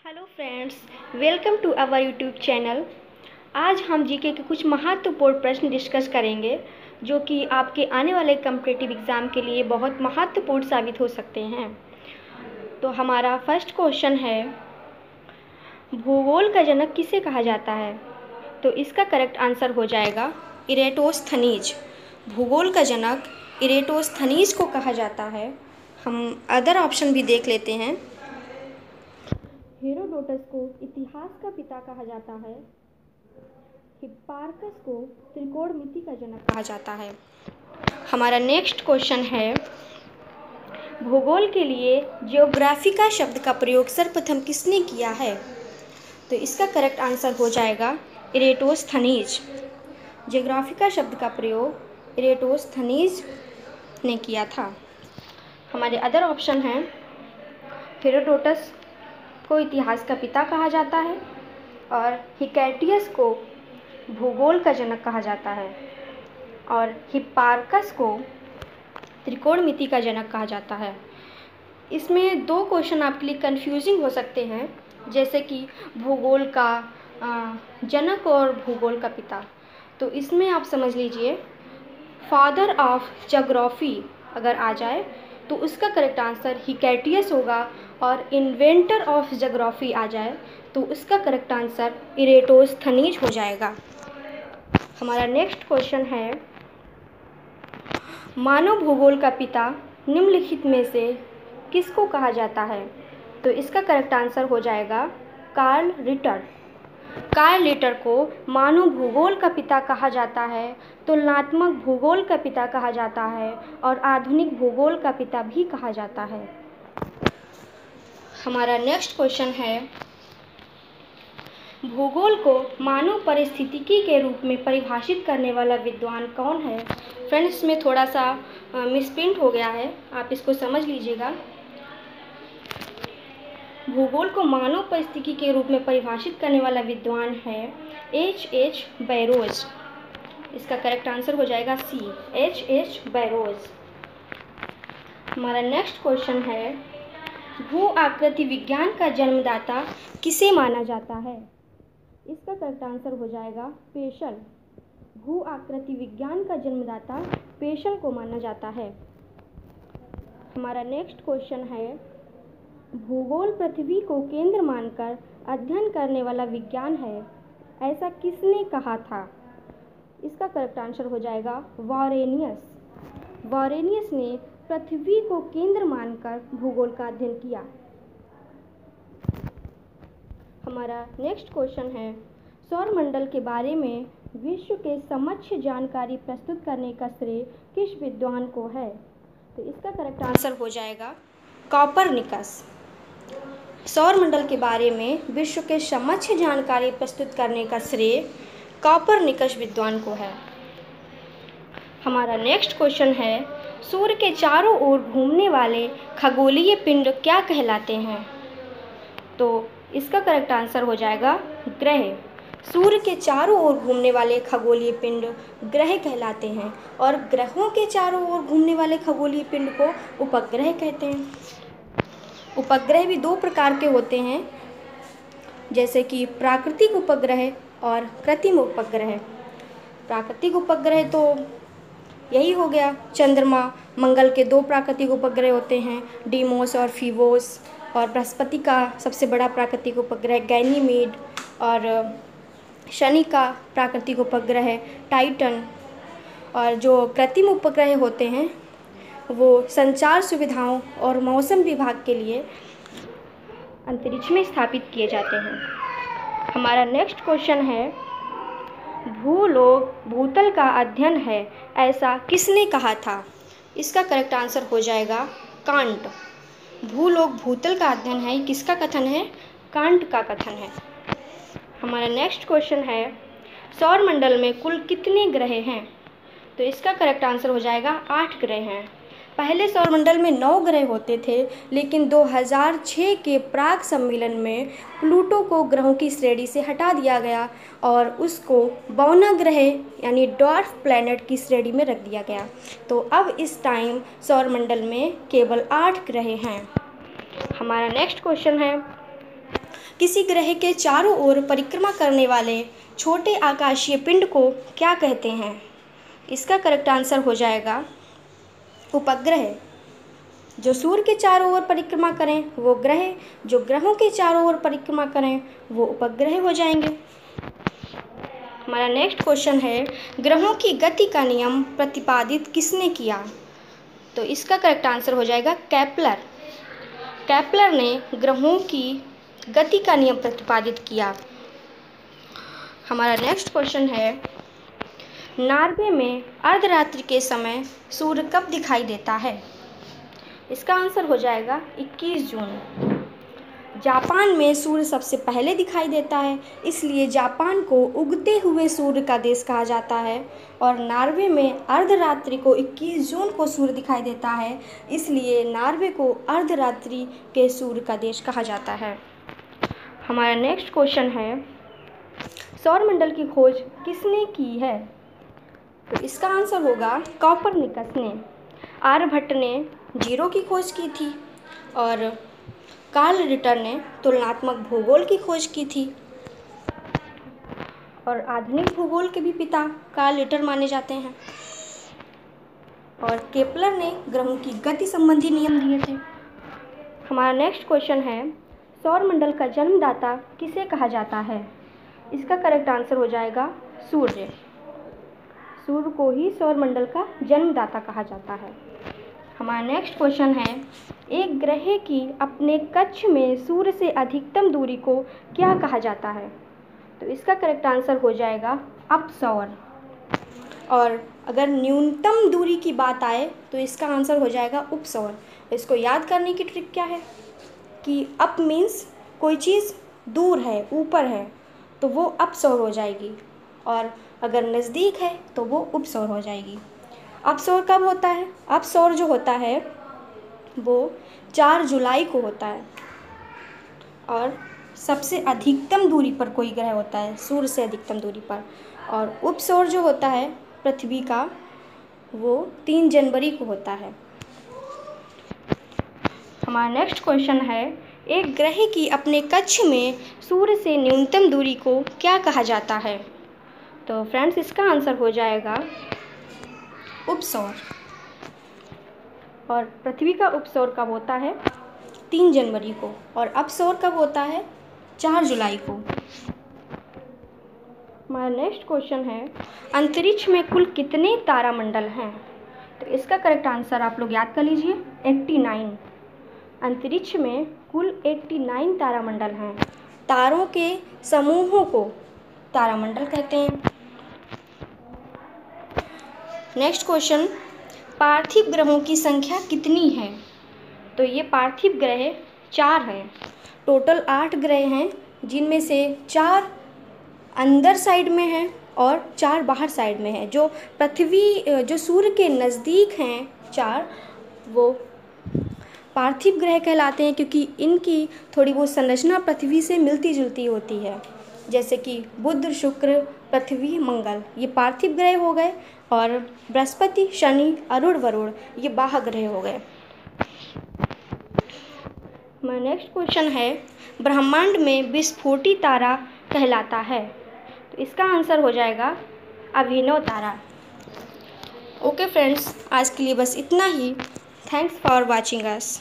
Hello friends, welcome to our YouTube channel. आज हम GK के कुछ महत्वपूर्ण प्रश्न डिस्कस करेंगे जो कि आपके आने वाले कॉम्पिटिटिव एग्ज़ाम के लिए बहुत महत्वपूर्ण साबित हो सकते हैं। तो हमारा फर्स्ट क्वेश्चन है, भूगोल का जनक किसे कहा जाता है? तो इसका करेक्ट आंसर हो जाएगा इरेटोस्थनीज। भूगोल का जनक इरेटोस्थनीज को कहा जाता है। हम अदर ऑप्शन भी देख लेते हैं। हेरोडोटस को इतिहास का पिता कहा जाता है। हिप्पारकस को त्रिकोणमिति का जनक कहा जाता है। हमारा नेक्स्ट क्वेश्चन है, भूगोल के लिए ज्योग्राफिका शब्द का प्रयोग सर्वप्रथम किसने किया है? तो इसका करेक्ट आंसर हो जाएगा इरेटोस्थनीज। ज्योग्राफिका शब्द का प्रयोग इरेटोस्थनीज ने किया था। हमारे अदर ऑप्शन हैं, हेरोडोटस को इतिहास का पिता कहा जाता है और हिकैटियस को भूगोल का जनक कहा जाता है और हिप्पारकस को त्रिकोणमिति का जनक कहा जाता है। इसमें दो क्वेश्चन आपके लिए कंफ्यूजिंग हो सकते हैं, जैसे कि भूगोल का जनक और भूगोल का पिता। तो इसमें आप समझ लीजिए, फादर ऑफ ज्योग्राफी अगर आ जाए तो उसका करेक्ट आंसर हिकैटियस होगा और इन्वेंटर ऑफ ज्योग्राफी आ जाए तो उसका करेक्ट आंसर इरेटोस्थनीज हो जाएगा। हमारा नेक्स्ट क्वेश्चन है, मानव भूगोल का पिता निम्नलिखित में से किसको कहा जाता है? तो इसका करेक्ट आंसर हो जाएगा कार्ल रिटर। कार्ल रिटर को मानव भूगोल का पिता कहा जाता है, तुलनात्मक भूगोल का पिता कहा जाता है और आधुनिक भूगोल का पिता भी कहा जाता है। हमारा नेक्स्ट क्वेश्चन है, भूगोल को मानव परिस्थितिकी के रूप में परिभाषित करने वाला विद्वान कौन है? फ्रेंड्स, इसमें थोड़ा सा मिसप्रिंट हो गया है, आप इसको समझ लीजिएगा। भूगोल को मानव परिस्थितिकी के रूप में परिभाषित करने वाला विद्वान है H.H. बैरोज। इसका करेक्ट आंसर हो जाएगा C, H.H. बैरोज। हमारा नेक्स्ट क्वेश्चन है, भू आकृति विज्ञान का जन्मदाता किसे माना जाता है? इसका करेक्ट आंसर हो जाएगा पेशल। भू आकृति विज्ञान का जन्मदाता पेशल को माना जाता है। हमारा नेक्स्ट क्वेश्चन है, भूगोल पृथ्वी को केंद्र मानकर अध्ययन करने वाला विज्ञान है, ऐसा किसने कहा था? इसका करेक्ट आंसर हो जाएगा वॉरेनियस। वॉरेनियस ने पृथ्वी को केंद्र मानकर भूगोल का अध्ययन किया। हमारा नेक्स्ट क्वेश्चन है, सौरमंडल के बारे में विश्व के समक्ष जानकारी प्रस्तुत करने का श्रेय किस विद्वान को है? तो इसका करेक्ट आंसर हो जाएगा कॉपरनिकस। सौरमंडल के बारे में विश्व के समक्ष जानकारी प्रस्तुत करने का श्रेय कॉपरनिकस विद्वान को है। हमारा नेक्स्ट क्वेश्चन है, सूर्य के चारों ओर घूमने वाले खगोलीय पिंड क्या कहलाते हैं? तो इसका करेक्ट आंसर हो जाएगा ग्रह। सूर्य के चारों ओर घूमने वाले खगोलीय पिंड ग्रह कहलाते हैं और ग्रहों के चारों ओर घूमने वाले खगोलीय पिंड को उपग्रह कहते हैं। उपग्रह भी दो प्रकार के होते हैं, जैसे कि प्राकृतिक उपग्रह और कृत्रिम उपग्रह। प्राकृतिक उपग्रह तो यही हो गया, चंद्रमा मंगल के दो प्राकृतिक उपग्रह होते हैं, डीमोस और फीबोस, और बृहस्पति का सबसे बड़ा प्राकृतिक उपग्रह गैनीमेड, और शनि का प्राकृतिक उपग्रह टाइटन। और जो कृत्रिम उपग्रह होते हैं वो संचार सुविधाओं और मौसम विभाग के लिए अंतरिक्ष में स्थापित किए जाते हैं। हमारा नेक्स्ट क्वेश्चन है, भूलोक भूतल का अध्ययन है, ऐसा किसने कहा था? इसका करेक्ट आंसर हो जाएगा कांट। भूलोक भूतल का अध्ययन है, किसका कथन है? कांट का कथन है। हमारा नेक्स्ट क्वेश्चन है, सौरमंडल में कुल कितने ग्रह हैं? तो इसका करेक्ट आंसर हो जाएगा 8 ग्रह हैं। पहले सौरमंडल में 9 ग्रह होते थे, लेकिन 2006 के प्राग सम्मेलन में प्लूटो को ग्रहों की श्रेणी से हटा दिया गया और उसको बौना ग्रह यानी डॉर्फ प्लैनेट की श्रेणी में रख दिया गया। तो अब इस टाइम सौरमंडल में केवल 8 ग्रह हैं। हमारा नेक्स्ट क्वेश्चन है, किसी ग्रह के चारों ओर परिक्रमा करने वाले छोटे आकाशीय पिंड को क्या कहते हैं? इसका करेक्ट आंसर हो जाएगा उपग्रह। जो सूर्य के चारों ओर परिक्रमा करें वो ग्रह, जो ग्रहों के चारों ओर परिक्रमा करें वो उपग्रह हो जाएंगे। हमारा नेक्स्ट क्वेश्चन है, ग्रहों की गति का नियम प्रतिपादित किसने किया? तो इसका करेक्ट आंसर हो जाएगा केपलर। केपलर ने ग्रहों की गति का नियम प्रतिपादित किया। हमारा नेक्स्ट क्वेश्चन है, नॉर्वे में अर्धरात्रि के समय सूर्य कब दिखाई देता है? इसका आंसर हो जाएगा 21 जून। जापान में सूर्य सबसे पहले दिखाई देता है, इसलिए जापान को उगते हुए सूर्य का देश कहा जाता है। और नॉर्वे में अर्धरात्रि को 21 जून को सूर्य दिखाई देता है, इसलिए नॉर्वे को अर्धरात्रि के सूर्य का देश कहा जाता है। हमारा नेक्स्ट क्वेश्चन है, सौरमंडल की खोज किसने की है? तो इसका आंसर होगा कोपरनिकस ने। आर्यभट्ट ने जीरो की खोज की थी और कार्ल रिटर ने तुलनात्मक भूगोल की खोज की थी। और आधुनिक भूगोल के भी पिता कार्ल रिटर माने जाते हैं। और केपलर ने ग्रहों की गति संबंधी नियम दिए थे। हमारा नेक्स्ट क्वेश्चन है, सौरमंडल का जन्मदाता किसे कहा जाता है? इसका करेक्ट आंसर हो जाएगा सूर्य। सूर्य को ही सौरमंडल का जन्मदाता कहा जाता है। हमारा नेक्स्ट क्वेश्चन है, एक ग्रह की अपने कक्ष में सूर्य से अधिकतम दूरी को क्या कहा जाता है? तो इसका करेक्ट आंसर हो जाएगा अपसौर। और अगर न्यूनतम दूरी की बात आए तो इसका आंसर हो जाएगा उपसौर। इसको याद करने की ट्रिक क्या है कि अप मीन्स कोई चीज़ दूर है, ऊपर है, तो वो अपसौर हो जाएगी, और अगर नज़दीक है तो वो उपसौर हो जाएगी। अपसौर कब होता है? अपसौर जो होता है वो 4 जुलाई को होता है, और सबसे अधिकतम दूरी पर कोई ग्रह होता है सूर्य से अधिकतम दूरी पर। और उपसौर जो होता है पृथ्वी का, वो 3 जनवरी को होता है। हमारा नेक्स्ट क्वेश्चन है, एक ग्रह की अपने कक्ष में सूर्य से न्यूनतम दूरी को क्या कहा जाता है? तो फ्रेंड्स, इसका आंसर हो जाएगा उपसौर। और पृथ्वी का उपसौर कब होता है? 3 जनवरी को। और अपसौर कब होता है? 4 जुलाई को। हमारा नेक्स्ट क्वेश्चन है, अंतरिक्ष में कुल कितने तारामंडल हैं? तो इसका करेक्ट आंसर आप लोग याद कर लीजिए, 89। अंतरिक्ष में कुल 89 तारामंडल हैं। तारों के समूहों को तारामंडल कहते हैं। नेक्स्ट क्वेश्चन, पार्थिव ग्रहों की संख्या कितनी है? तो ये पार्थिव ग्रह 4 हैं। टोटल 8 ग्रह हैं, जिनमें से 4 अंदर साइड में हैं और 4 बाहर साइड में हैं। जो सूर्य के नज़दीक हैं 4, वो पार्थिव ग्रह कहलाते हैं, क्योंकि इनकी थोड़ी बहुत संरचना पृथ्वी से मिलती जुलती होती है, जैसे कि बुध, शुक्र, पृथ्वी, मंगल, ये पार्थिव ग्रह हो गए। और बृहस्पति, शनि, अरुण, वरुण, ये बाह्य ग्रह हो गए। हमारा नेक्स्ट क्वेश्चन है, ब्रह्मांड में विस्फोटी तारा कहलाता है? तो इसका आंसर हो जाएगा अभिनव तारा। ओके फ्रेंड्स, आज के लिए बस इतना ही। Thanks for watching us.